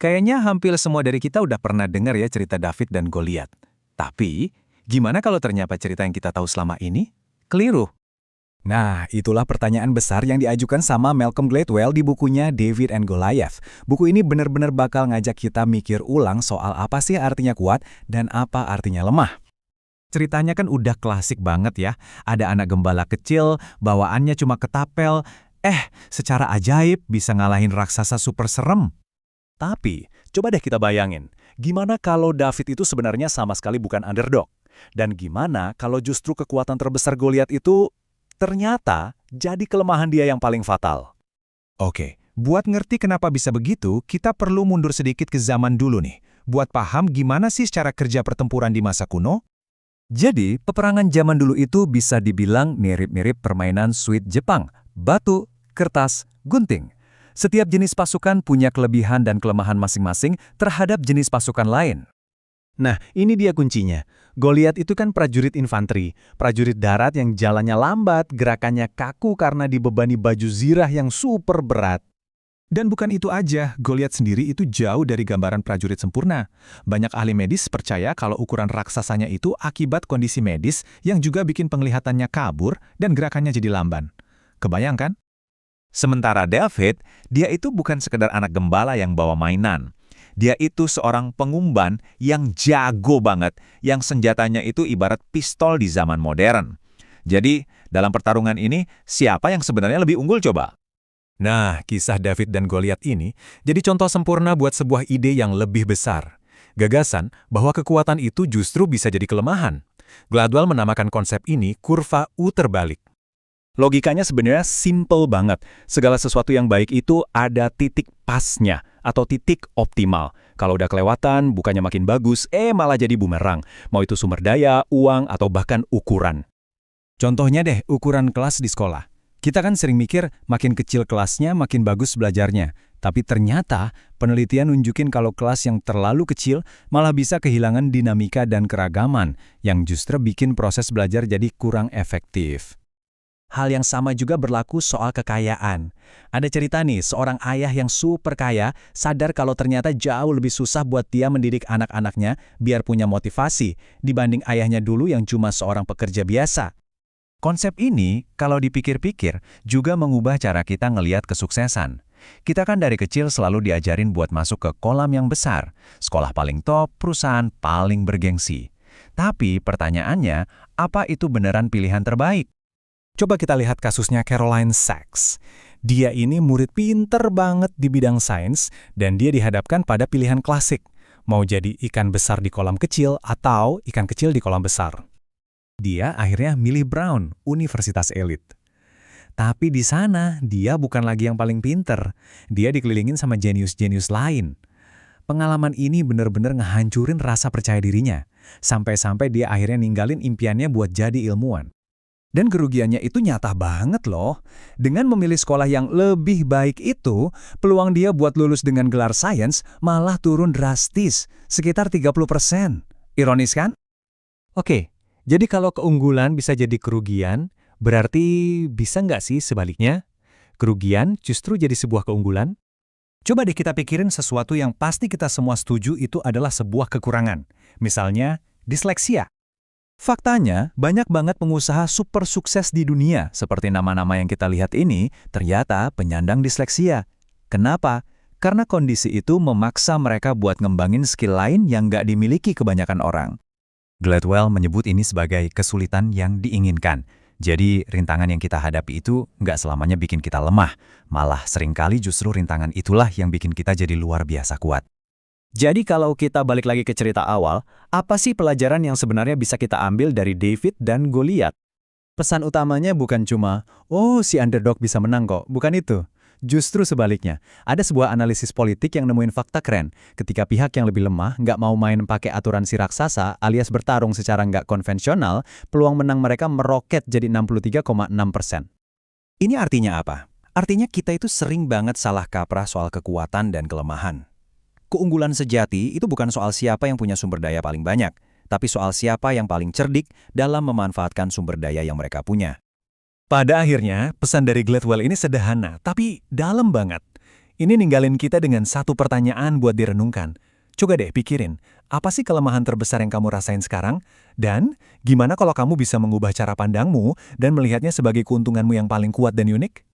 Kayaknya hampir semua dari kita udah pernah dengar ya cerita David dan Goliat. Tapi, gimana kalau ternyata cerita yang kita tahu selama ini keliru? Nah, itulah pertanyaan besar yang diajukan sama Malcolm Gladwell di bukunya David and Goliath. Buku ini benar-benar bakal ngajak kita mikir ulang soal apa sih artinya kuat dan apa artinya lemah. Ceritanya kan udah klasik banget ya. Ada anak gembala kecil, bawaannya cuma ketapel. Secara ajaib bisa ngalahin raksasa super serem. Tapi, coba deh kita bayangin, gimana kalau David itu sebenarnya sama sekali bukan underdog? Dan gimana kalau justru kekuatan terbesar Goliat itu ternyata jadi kelemahan dia yang paling fatal? Oke, buat ngerti kenapa bisa begitu, kita perlu mundur sedikit ke zaman dulu nih. Buat paham gimana sih cara kerja pertempuran di masa kuno? Jadi, peperangan zaman dulu itu bisa dibilang mirip-mirip permainan suit Jepang, batu, kertas, gunting. Setiap jenis pasukan punya kelebihan dan kelemahan masing-masing terhadap jenis pasukan lain. Nah, ini dia kuncinya. Goliat itu kan prajurit infanteri, prajurit darat yang jalannya lambat, gerakannya kaku karena dibebani baju zirah yang super berat. Dan bukan itu aja, Goliat sendiri itu jauh dari gambaran prajurit sempurna. Banyak ahli medis percaya kalau ukuran raksasanya itu akibat kondisi medis yang juga bikin penglihatannya kabur dan gerakannya jadi lamban. Kebayang kan? Sementara David, dia itu bukan sekedar anak gembala yang bawa mainan. Dia itu seorang pengumban yang jago banget, yang senjatanya itu ibarat pistol di zaman modern. Jadi, dalam pertarungan ini, siapa yang sebenarnya lebih unggul coba? Nah, kisah David dan Goliat ini jadi contoh sempurna buat sebuah ide yang lebih besar. Gagasan bahwa kekuatan itu justru bisa jadi kelemahan. Gladwell menamakan konsep ini kurva U terbalik. Logikanya sebenarnya simple banget. Segala sesuatu yang baik itu ada titik pasnya atau titik optimal. Kalau udah kelewatan, bukannya makin bagus, malah jadi bumerang. Mau itu sumber daya, uang, atau bahkan ukuran. Contohnya deh, ukuran kelas di sekolah. Kita kan sering mikir makin kecil kelasnya makin bagus belajarnya. Tapi ternyata penelitian nunjukin kalau kelas yang terlalu kecil malah bisa kehilangan dinamika dan keragaman yang justru bikin proses belajar jadi kurang efektif. Hal yang sama juga berlaku soal kekayaan. Ada cerita nih, seorang ayah yang super kaya sadar kalau ternyata jauh lebih susah buat dia mendidik anak-anaknya biar punya motivasi dibanding ayahnya dulu yang cuma seorang pekerja biasa. Konsep ini, kalau dipikir-pikir, juga mengubah cara kita ngelihat kesuksesan. Kita kan dari kecil selalu diajarin buat masuk ke kolam yang besar, sekolah paling top, perusahaan paling bergengsi. Tapi pertanyaannya, apa itu beneran pilihan terbaik? Coba kita lihat kasusnya Caroline Sachs. Dia ini murid pinter banget di bidang sains dan dia dihadapkan pada pilihan klasik. Mau jadi ikan besar di kolam kecil atau ikan kecil di kolam besar. Dia akhirnya milih Brown, universitas elit. Tapi di sana dia bukan lagi yang paling pinter. Dia dikelilingin sama jenius-jenius lain. Pengalaman ini benar-benar ngehancurin rasa percaya dirinya. Sampai-sampai dia akhirnya ninggalin impiannya buat jadi ilmuwan. Dan kerugiannya itu nyata banget loh. Dengan memilih sekolah yang lebih baik itu, peluang dia buat lulus dengan gelar sains malah turun drastis, sekitar 30%. Ironis kan? Oke, jadi kalau keunggulan bisa jadi kerugian, berarti bisa nggak sih sebaliknya? Kerugian justru jadi sebuah keunggulan? Coba deh kita pikirin sesuatu yang pasti kita semua setuju itu adalah sebuah kekurangan. Misalnya, disleksia. Faktanya, banyak banget pengusaha super sukses di dunia, seperti nama-nama yang kita lihat ini, ternyata penyandang disleksia. Kenapa? Karena kondisi itu memaksa mereka buat ngembangin skill lain yang nggak dimiliki kebanyakan orang. Gladwell menyebut ini sebagai kesulitan yang diinginkan. Jadi, rintangan yang kita hadapi itu nggak selamanya bikin kita lemah. Malah seringkali justru rintangan itulah yang bikin kita jadi luar biasa kuat. Jadi kalau kita balik lagi ke cerita awal, apa sih pelajaran yang sebenarnya bisa kita ambil dari David dan Goliat? Pesan utamanya bukan cuma, si underdog bisa menang kok, bukan itu. Justru sebaliknya, ada sebuah analisis politik yang nemuin fakta keren. Ketika pihak yang lebih lemah nggak mau main pakai aturan si raksasa alias bertarung secara nggak konvensional, peluang menang mereka meroket jadi 63,6%. Ini artinya apa? Artinya kita itu sering banget salah kaprah soal kekuatan dan kelemahan. Keunggulan sejati itu bukan soal siapa yang punya sumber daya paling banyak, tapi soal siapa yang paling cerdik dalam memanfaatkan sumber daya yang mereka punya. Pada akhirnya, pesan dari Gladwell ini sederhana, tapi dalam banget. Ini ninggalin kita dengan satu pertanyaan buat direnungkan. Coba deh pikirin, apa sih kelemahan terbesar yang kamu rasain sekarang? Dan gimana kalau kamu bisa mengubah cara pandangmu dan melihatnya sebagai keuntunganmu yang paling kuat dan unik?